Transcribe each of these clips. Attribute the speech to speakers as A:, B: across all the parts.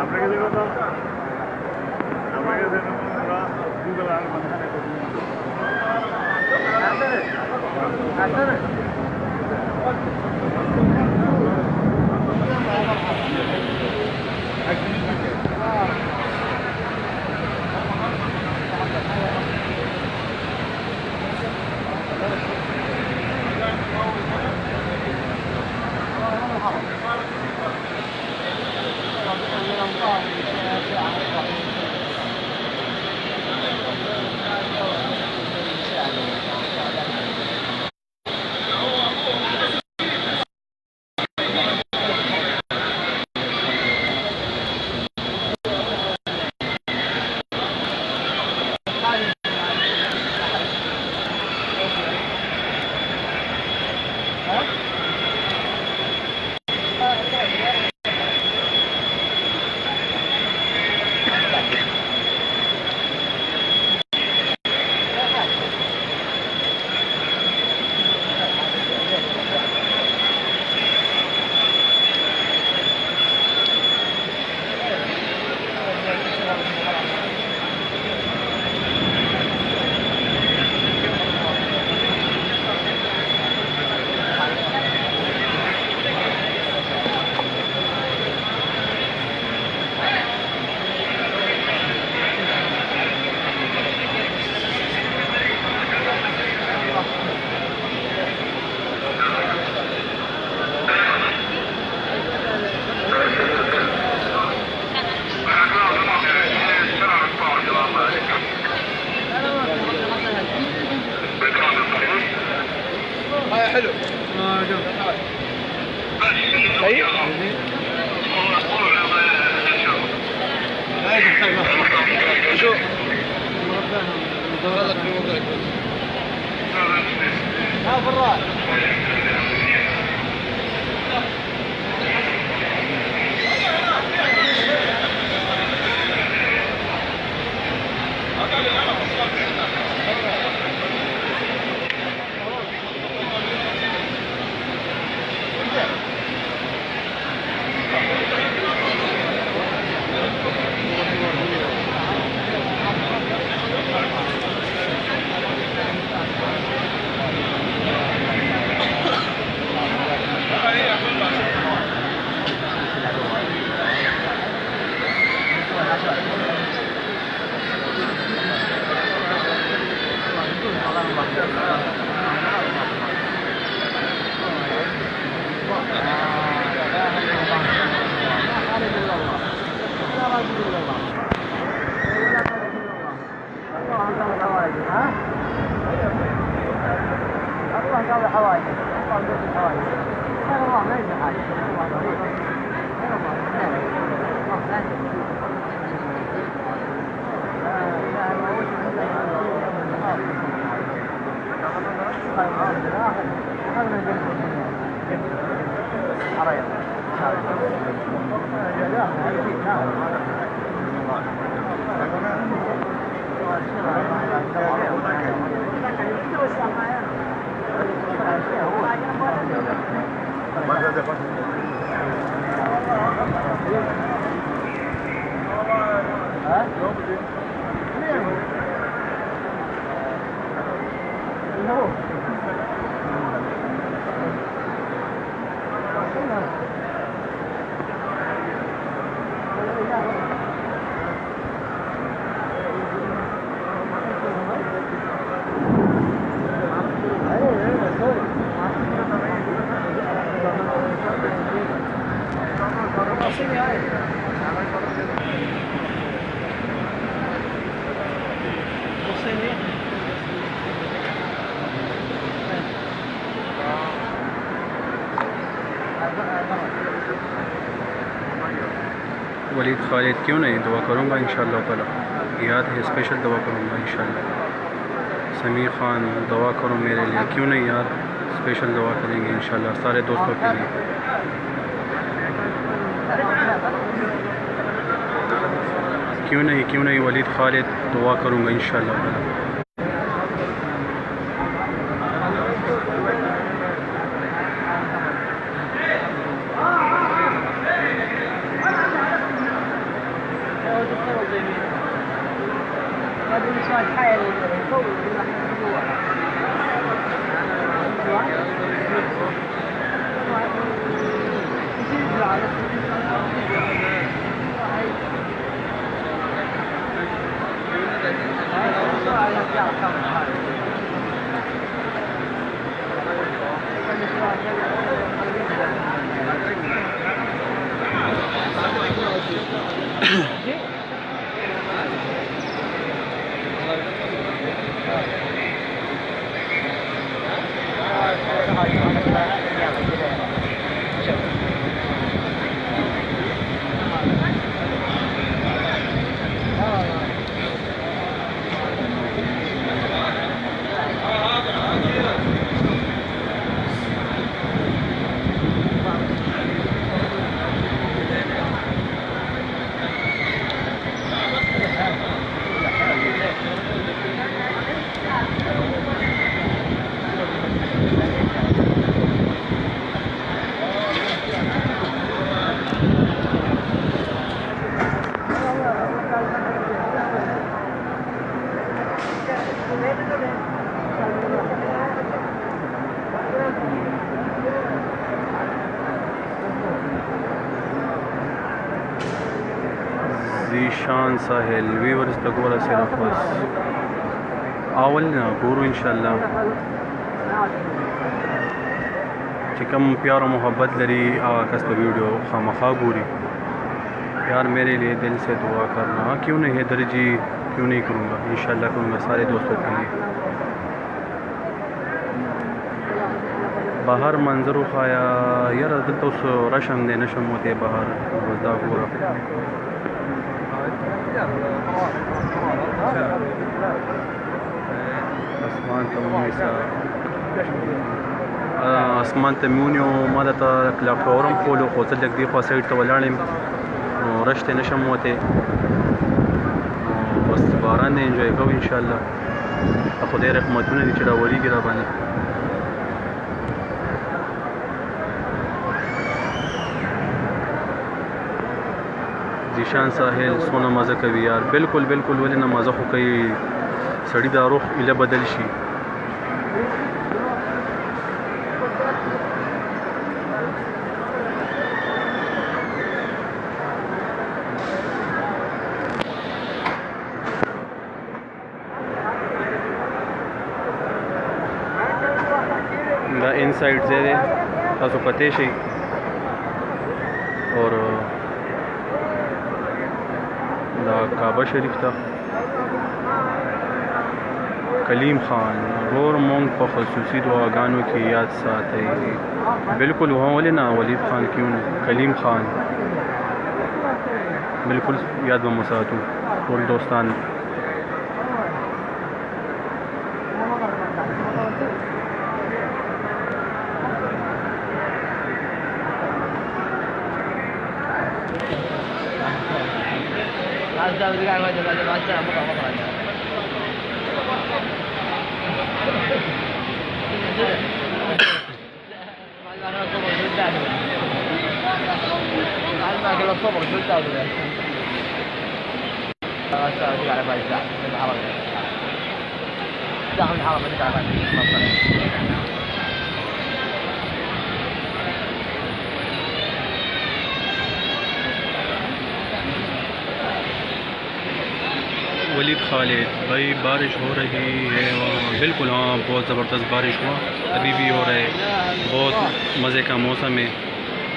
A: আপনাকে যে কথা আমাকে যেন গুগল আর মাঝখানে حلو طيب شو ها برا
B: Sim, वलीद खालिद, क्यों नहीं, दुआ करूँगा इंशाअल्लाह ताला, याद है स्पेशल दुआ करूँगा इंशाअल्लाह। समीर ख़ान, दुआ करो मेरे लिए, क्यों नहीं यार, स्पेशल दुआ करेंगे इंशाअल्लाह सारे दोस्तों के लिए। क्यों नहीं वलीद खालिद, दुआ करूँगा इंशाअल्लाह ताला। ज़ीशान साहिल वीवर्स तक वाला सिर्फ बस आवल ना गुरु इंशाल्लाह कि कम प्यार और मोहब्बत लरी कस तो वीडियो खामखा गुरी यार मेरे लिए दिल से दुआ करना। क्यों नहीं है दर्जी, क्यों नहीं करूँगा इंशाल्लाह करूँगा सारे दोस्तों के लिए। बाहर मंजर खाया यार दिल तो रशम दे नशम होते बाहर मजा पूरा اسمان ته مونیو ما د کلاک ټورم کولو خو زه لږ دې خوا سایډ ته ولاړم نو رش ته نشم وتی بس باران دی انجوی کوو انشاءالله خدای رحمتونه دي چې راولیږي را باندې ذیشان ساحل سونه مزه کوي یار بالکل بالکل ولې نه مزه خو کوي سړی دا روح اله بدل شي دا انسائड ځای دی تاسو پته شي اور دا کعبه شریف ته کلیم خان ورور مونږ په خصوصي دعاګانو کې یاد ساتئ بالکل وه ولې نه ولید خان کیوں نه کلیم خان بالکل یاد به مو ساتو ټول دوستان वलीद खालिद भाई बारिश हो रही है वहाँ बिल्कुल हाँ बहुत ज़बरदस्त बारिश हुआ अभी भी हो रहा है बहुत मज़े का मौसम है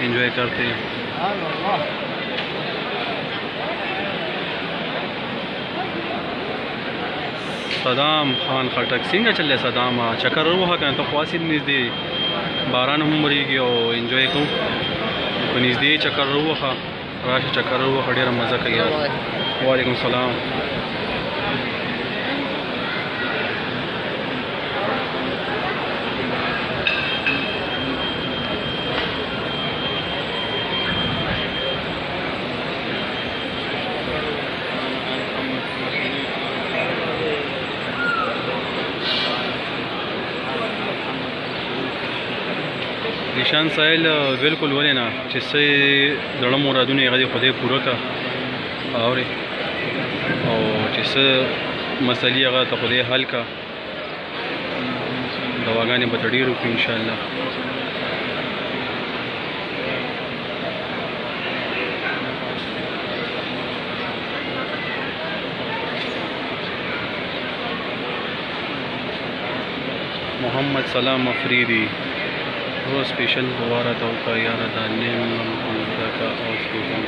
B: एंजॉय करते हैं सदाम खान खटक सिंह चले सदाम चक्कर वो कहें तो ख्वासी नज़दे बारान हमरी के एंजॉय कहूँ नज़दे चक्कर वो खा راشه چکر ووهه ډېره مزه کوي یار. وعلیکم السلام. ریشان سایل بالکل ولې نه چې څه زړه مرادونه یې هغه د خدای پوره کړه اورې او چې څه مسلې هغه ته خدای حل کړه دواګانې به ته ډېر وکړو انشاءالله. محمد سلام افریدي رو سپیشل دوباره تو کا یار دا نیم کا او سپیشل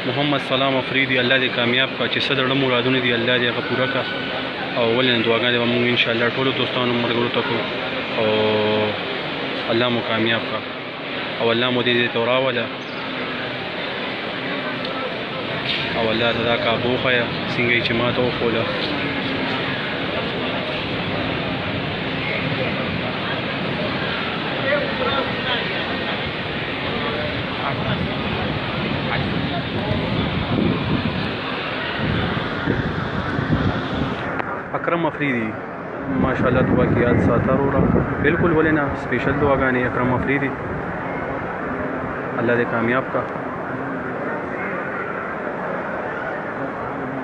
B: محمد سلام افریدي الله دې کامیاب کا چې صدر مرادونه دي الله دې هغه پوره کا او ولې دعاګانې به موږ ان شاء الله ټول دوستانو مرګرو ته کوو او الله مو کامیاب کا او الله مو دې تورا ولا او الله دا کا بوخه څنګه چې ما ته وخوله. اکرم افریدي ماشاءالله دعا کی یاد ساتار وره بالکل ولې نه سپیشل دعاګانې اکرم افریدي الله دې کامیاب کا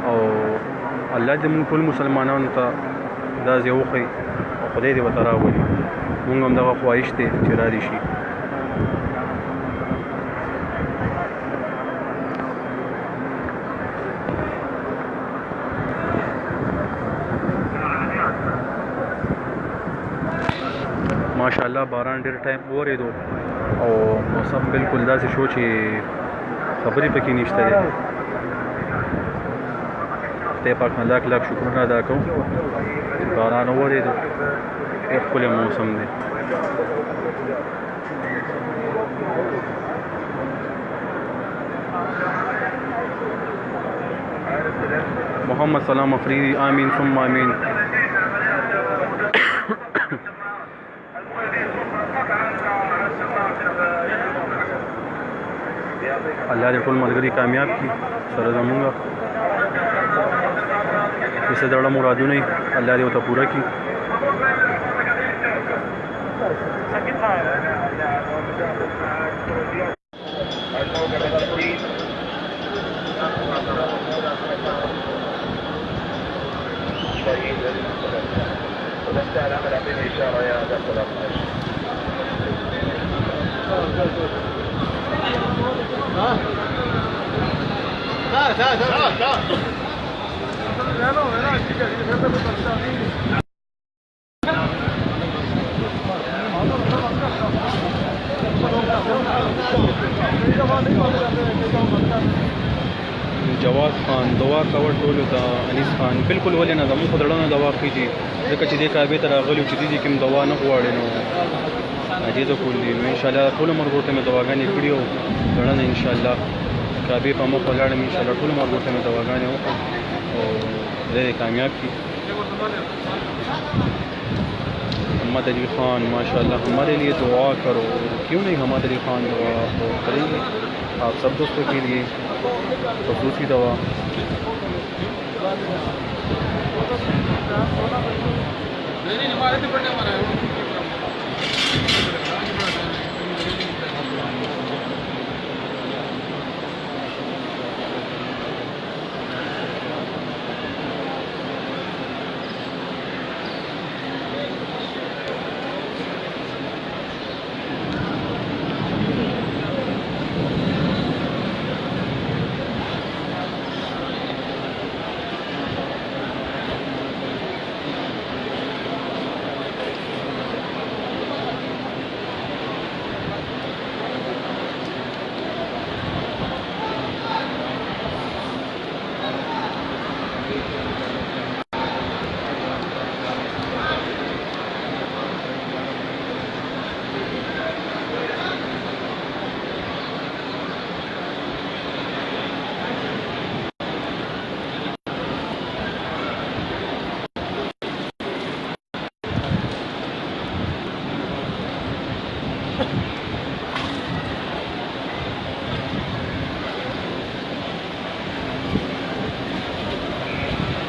B: او الله دې موږ ټول مسلمانانو ته دا ځای وښیي او خدای دې ورته راولي موږ هم دغه خواهش دی چې را دې شي. ماشاءالله باران ډېر ټایم وورېدو او موسم بالکل داسې شو چې خبرې پکې نشته دی. خدای پاک نه لاک لاک شکرونه ادا کوم چې باران وورېدو ډېر ښکلی موسم دی. محمد سلام افریدي آمین ثم آمین. الله دې ټول ملګري کامیاب کړي سره زمونږ چې څه زړه مرادونه یې الله دې ورته پوره کړي. جواد خان دوا کور ټولو ته انیس خان بالکل ولې نه زموږ خو زړه نه دوا کېږي ځکه چې دې کعبې ته راغلي چې دې کوم دوا نه غواړي نو دې ته کول دي نو انشاءالله ټول مرګو ته مې دواګانې کړي او زړه نه انشاءالله کعبې په مخ ولاړم انشاءالله ټول مرګو ته مې دواګانې وکړم او دې کامیاب کړي. محمد علی خان माशाल्लाह हमारे लिए दुआ करो क्यों नहीं محمد علی خان दुआ तो करेंगे आप सब दोस्तों के लिए खसूसी दवा.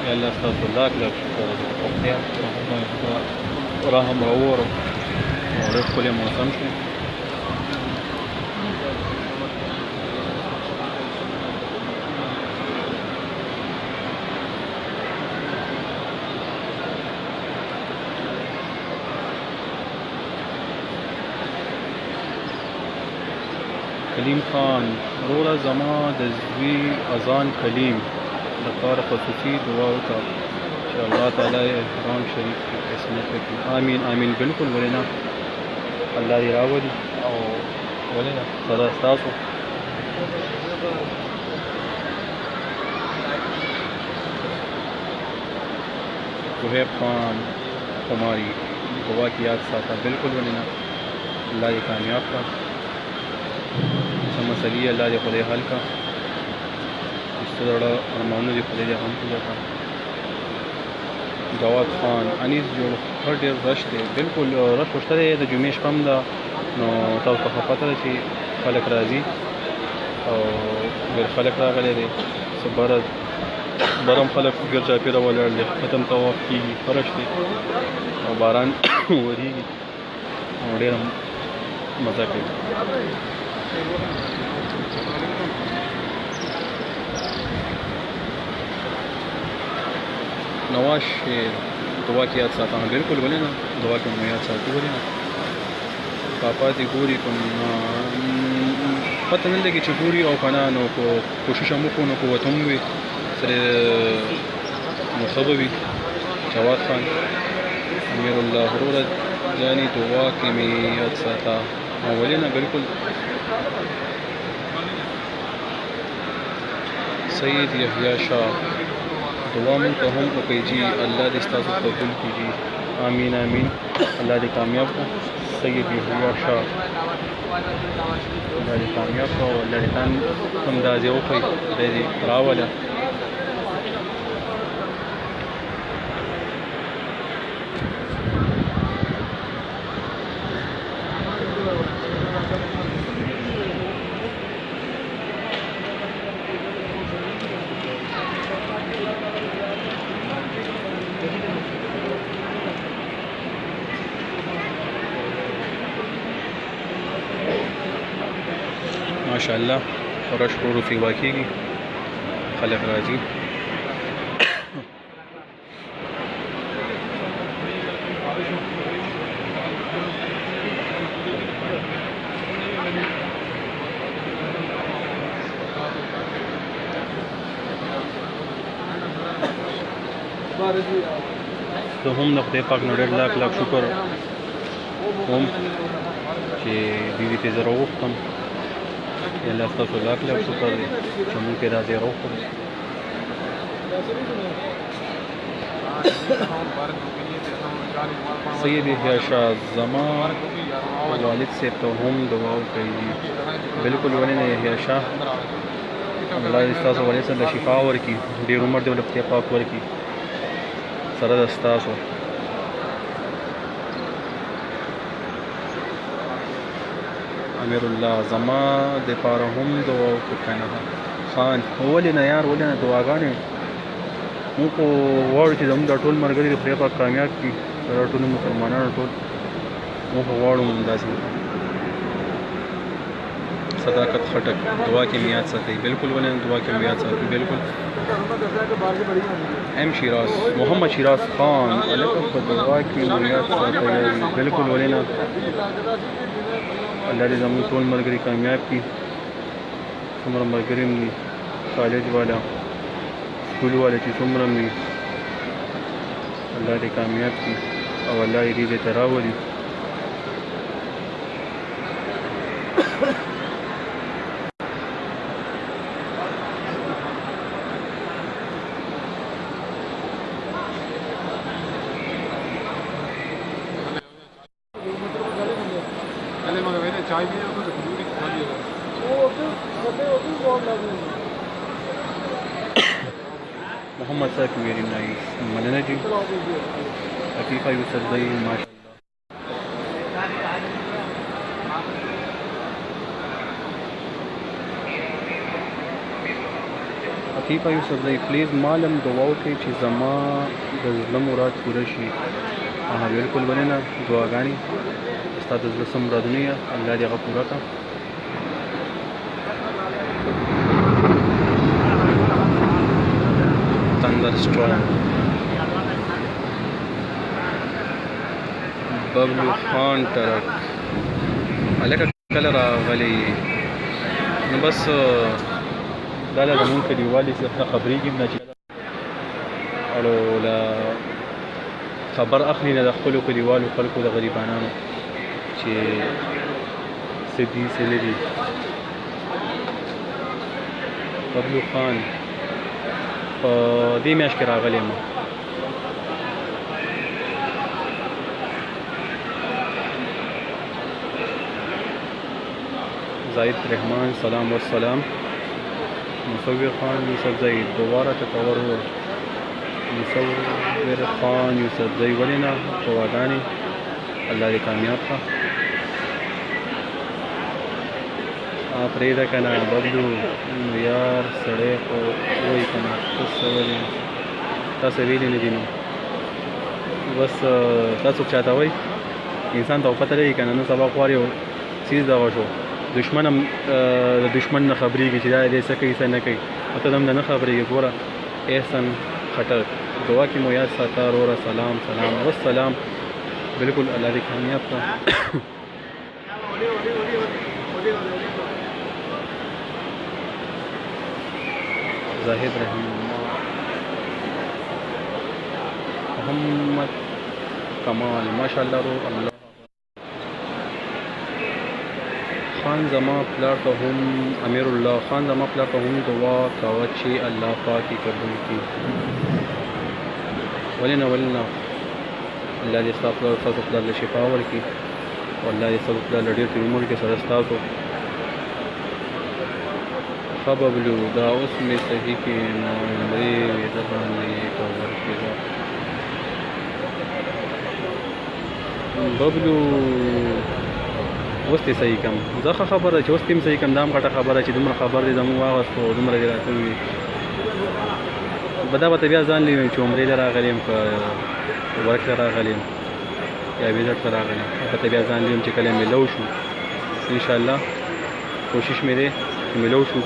B: يلا استغفر الله لك خدتها راها مرور وريت كل موسم شي کلیم خان رولا زما د زوی اذان کلیم د کار خصوصي دعا وکړه چې الله تعالی احرام شریف کې قسمت وکړي آمین آمین بالکل ولنا الله دې راولي او ولنا صدا ستاسو سہیب خان ہماری دعا کی یاد ساتھ بالکل ولنا اللہ دې کامیاب کا مسئلې الله دې خدای حل کا ستړه ارمانونه دې خدای دې هم پوره کا جواد خان انیس جوړ هر ډېر رش دی بالکل رش شته دی د جمعې شپه هم ده نو تاسو ته پته ده چې خلک راځي او ډېر خلک راغلی دی برم خلک ګر چاپېره ولاړ دی ختم طواف کېږي فرش دی او باران ورېږي او ډېره مزه کوي نواز شیر دعا کی یاد ساتھ بالکل بولے نا دعا کی میں یاد ساتھ بولے نا پاپا دی ګوري کوم پته نه لګي چې ګوري او کنه نو کو کوشش هم وکړو نو قوت هم وي سره مصابوي جواد خان امیر الله ورور جانی دعا کی میں یاد ساتھ بولے نا بالکل سید یحیی شاہ دعا مون ته هم وکړئ جی الله دې ستاسو قبول کړي آمین آمین الله دې کامیاب کړه سید یحیی شاہ الله دې کامیاب کړه او الله دې تان اندازې وکړي دې راوله ماشاءالله فرش ورو فی واقعي خلق راځي ته هم د خدای پاک نه ډېر لاک شکر هم چې دې ته زه راوغوښتم الله ستاسو لاک شکر دی چې مونږ پرې راځي راوخورو سید یحیی شاہ زما والد صاحب ته هم دعا وکړئ بالکل ولې نه یحیی شاہ الله دې ستاسو والد صاحب ته شفا ورکړي ډېر عمر دې ولې خدای پاک ورکړي سره د ستاسو امیر الله زما د پاره هم دعا وکړه خان ولې نه یار ولې نه دعاګانې موږ خو غواړو چې زموږ دا ټول ملګري د خدای پاک کامیاب کړي دا ټول مسلمانانو ټول موږ خو غواړو همداسې صداقت خټک دعا کې مې یاد ساتئ بالکل ولې نه دعا کې مې یاد ساتئ بالکل ایم شیراز محمد شیراز خان هلکه په دعا کې مې یاد ساتئ بالکل ولې نه الله دې زموږ ټول ملګري کامیاب کړي څومره ملګري هم دي کالج والا سکول والا چې څومره هم وي الله دې کامیاب کړي او الله دې دې ته راولي محمد صاحب ویری نایس مننه جی حقیقه یوسف زئی ماشاءالله لطیفه یوسف زئی پلیز مالم دعا وکړئ چې زما د زړه مراد پوره شي. بالکل مننه، دعاګانې ستا د زړه څه مرادونه یې الله دې هغه پوره کړه. Thunderstorm. ببلو خان ټرک هلکه کله راغلی نو بس دا له زمونږ کلیوالي څخه خبرېږي نه چې اړو له خبر اخلي نه د خپلو کلیوالو خلکو د غریبانانو چې څه دي څه نه دي. ببلو خان په دې میاشت کې راغلی یم. زاید رحمان سلام والسلام. مصور خان یوسف زئی دوباره تکور ور. مصور خان یوسف زئی ولې نه دعاګانې الله دې کامیاب کړه. پرېږده که نه ببلو یار سړی خو وایي که نه څه ولې تاسو ویلي نه دي نو بس تاسو چاته وایي انسان ته پته لګي که نه نن سبا خوار یو څیز دغه شو دشمن هم د دشمن نه خبرېږي چې دا دی څه کوي څه نه کوي او ته هم نه خبرېږي. ګوره احسن خټک دعا کې مو یاد ساته وروره. سلام سلام والسلام. بالکل الله دې کامیاب کړه. زاهد رحمان محمد کمال ماشاءالله رو الله خان زما پلار ته هم امیر الله خان زما پلار ته هم دعا کوه چې الله پاک یې قبول کړي. ولې نه الله دې ستا پلار ستاسو پلار له شفا ورکړي او الله دې ستاسو پلار له ډېر تېر عمر کې سره ستاسو. ښه ببلو دا اوس مې صحیح کې نمرې وېده باندې کور کېده. ببلو اوس دې صحیح کړم زه ښه خبره ده چې اوس دې هم صحیح کړم. دا هم غټه خبره چې دومره خبر دې زموږ واغېستو او دومره دې راته ووي دا به ته بیا ځان لې ویم چې عمرې له راغلی یم که ورک له راغلی یم یا ویزټ ته راغلی یم به ته بیا ځان لې ویم چې کله میلو شو انشاءالله کوشش مې دی چې میلو شو.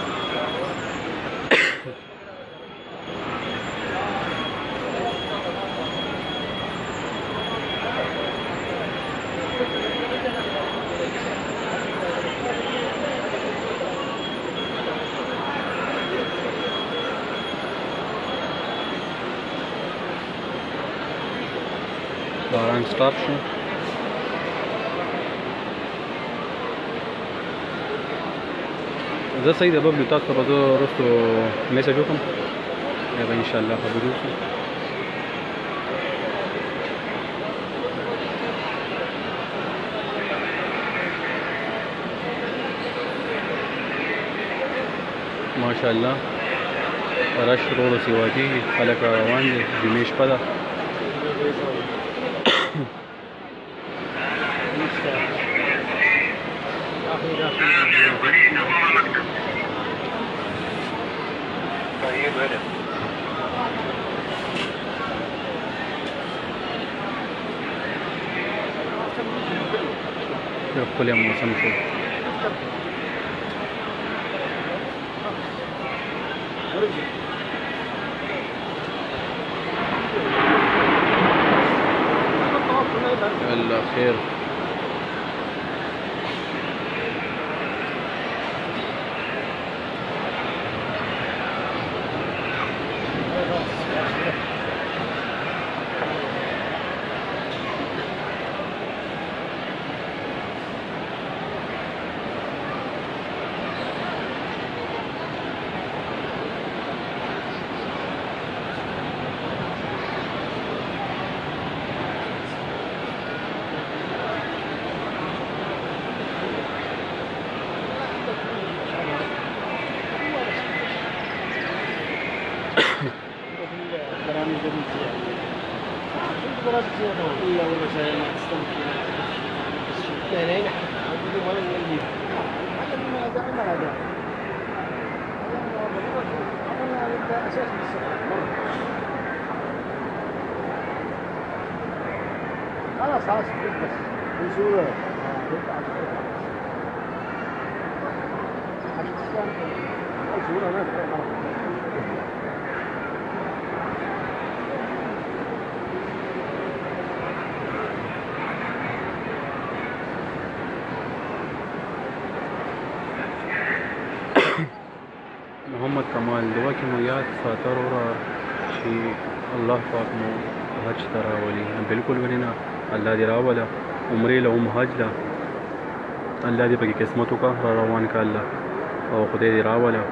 B: باران سټاپ شو. زه صحیح ده ببلو تاسو ته به زه وروستو میسج وکړم بیا به انشاءالله خبرې وکړو. ماشاءالله رش ورو سیوا کېږي خلک را روان دي جمعې شپه ده. ښکلی موسم شو. الله خیر.
C: خلاص خلاص بس بنشوف
B: محمد کمال دعا کې مو یاد ساتر ورا چې الله پاک مو حج ته راولي بالکل ولې نه الله دې راوله عمرې له هم حج له الله دې پکې قسمت وکړه را روان کا الله او خدای دې راوله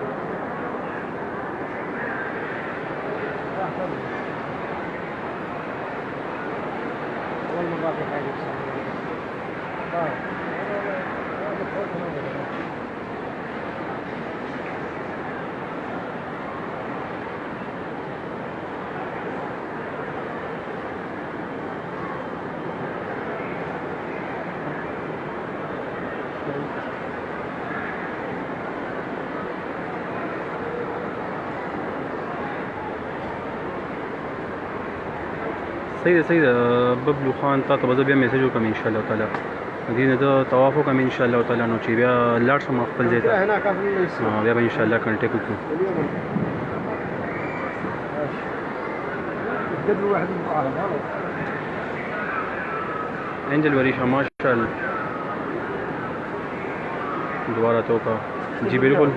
B: صحیح ده ببلو خان تا ته به زه بیا میسج وکړم انشاءالله تعالی دې نه زه طواف وکړم انشاءالله تعالی نو چې بیا لاړ شم خپل ځای ته بیا به انشاءالله کنټیکټ وکړو انجل وریشا ماشاءالله دعا راته وکړه جی بالکل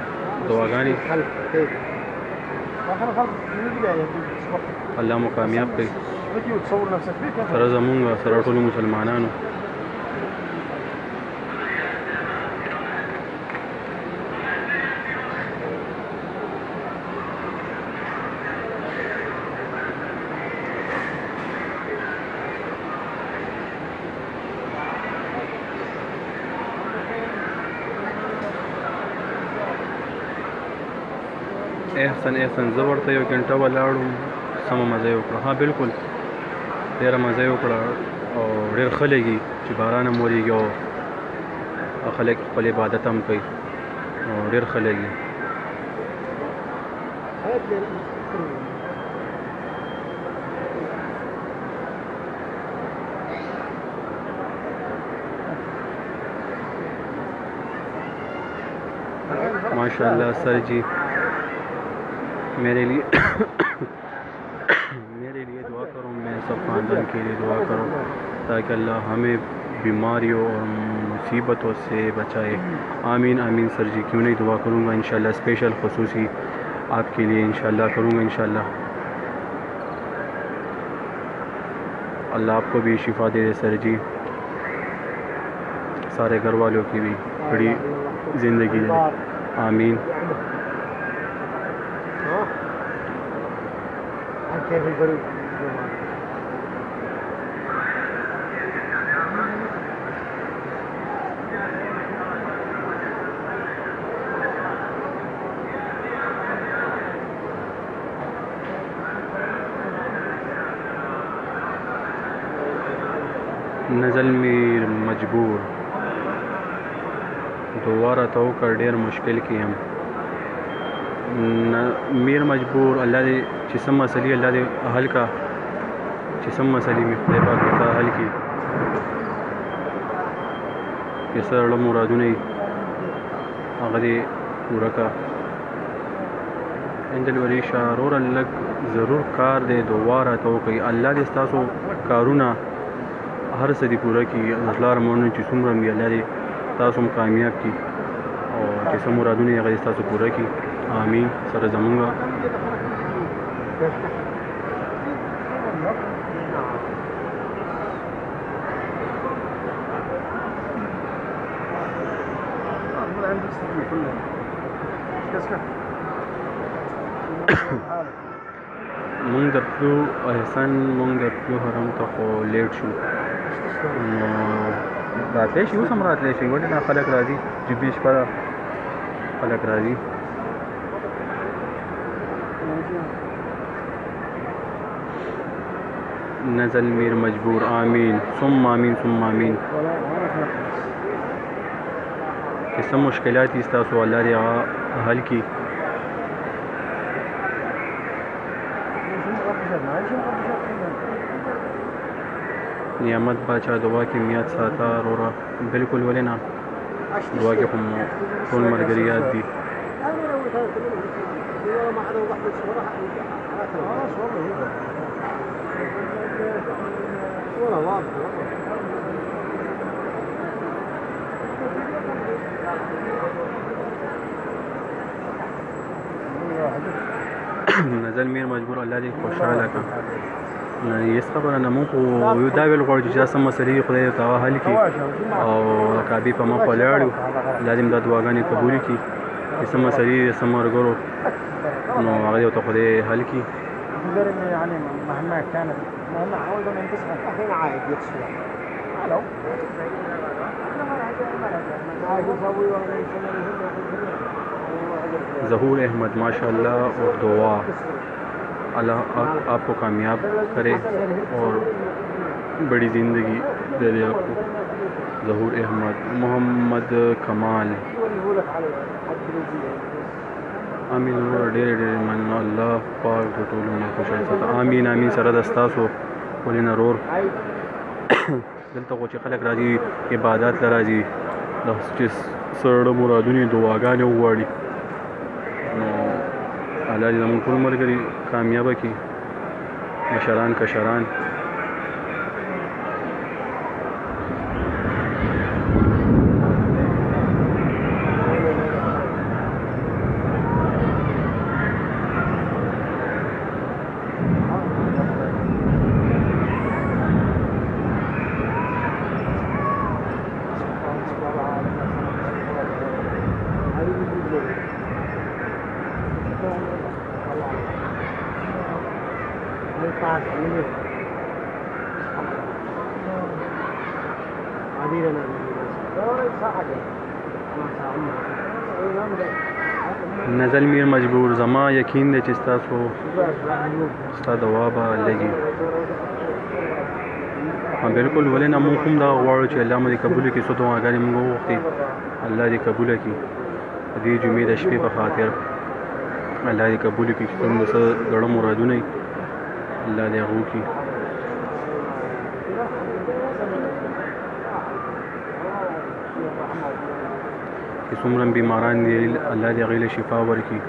B: دعاګانې الله مو کامیاب کړي سره زمونږ سره ټولو مسلمانانو احسن زه ورته یو ګنټه ولاړم سمه مزه یې وکړه ها بالکل ډېره مزه یې وکړه او ډېر ښه لګي چې باران هم ورېږي او خلک خپل عبادت هم کوي او ډېر ښه لګي माशाल्लाह सर जी मेरे लिए दुआ करो मैं सब ख़ानदान के लिए दुआ करो ताकि अल्लाह हमें बीमारियों और मुसीबतों से बचाए आमीन आमीन सर जी क्यों नहीं दुआ करूँगा इंशाल्लाह स्पेशल ख़ुसूसी आपके लिए इंशाल्लाह करूँगा इंशाल्लाह अल्लाह आपको भी शिफा दे दे सर जी सारे घर वालों की भी बड़ी ज़िंदगी दे आमीन नज़ल मीर मजबूर दोबारा तो कर ढेर मुश्किल की हम मीर मजबूर अल्लाह दे जिसम मसली अल्लाह दे हल का जिसम मसली में खुदा पाक हल की ये सर मुरादू नहीं अगले पूरा का एंजल वरीशा और अल्लाह ज़रूर कार दे दोबारा तो कई अल्लाह दे स्तासो कारूना हर सदी पूरा की अल्लाह रमोन जिसम रमी अल्लाह दे तासुम कामयाब की और जिसम मुरादू ने अगर स्तासो पूरा की आमीन सर जमूंगा مونږ درتلو احسان مونږ درتلو حرم ته خو لیټ شو نو راتلی شي اوس هم راتلی شي ولې نه خلک راځي جبې شپه ده خلک راځي نزل میر مجبور آمین ثم آمین ثم آمین کہ سب مشکلات استاسو اللہ دے حل کی نعمت باچا دعا کې میات ساته رورا بالکل ولې نه دعا کې هم ټول ملګري یاد دي. نزل میر مجبور الله دې خوشاله کړه. یس خبره نه مونږ خو یو دا ویل غواړو چې دا سم مسلې خدای تعالی حل کړي او کعبې په مخ ولاړ یو الله دې دا دعاګانې قبول کړي چې سم مسلې سم ورګرو نو هغه یو ته خدای حل کړي.
C: يعني مهما كانت مهما عاوز ان تسمع الحين عايد يكسر الو
B: ظہور احمد ماشاء اللہ اور دعا اللہ آپ کو کامیاب کرے اور بڑی زندگی دے دے آپ کو. ظہور احمد محمد کمال امین ورور ډېر ډېر مننه الله پاک د ټولو نه خوشحاله ساته. امین امین سره د ستاسو ولې نه رور دلته خو چې خلک راځي عبادت له راځي چې سره مرادونه دعاګانې وغواړي نو الله دې زموږ ټول ملګري کامیابه کړي مشران کشران. نزل میر مجبور زما یقین دی چې ستاسو ستا دعا به لګي. بالکل ولې نه مونږ هم دا غواړو چې الله مو دې قبول کړي څو دعاګانې مونږ وغوښتې الله دې قبول کړي د دې جمعې د شپې په خاطر الله دې قبول کړي چې زموږ څه زړه مرادونه وي الله دې هغه وکړي. چې څومره بیماران دي الله دې هغوی له شفا ورکړي.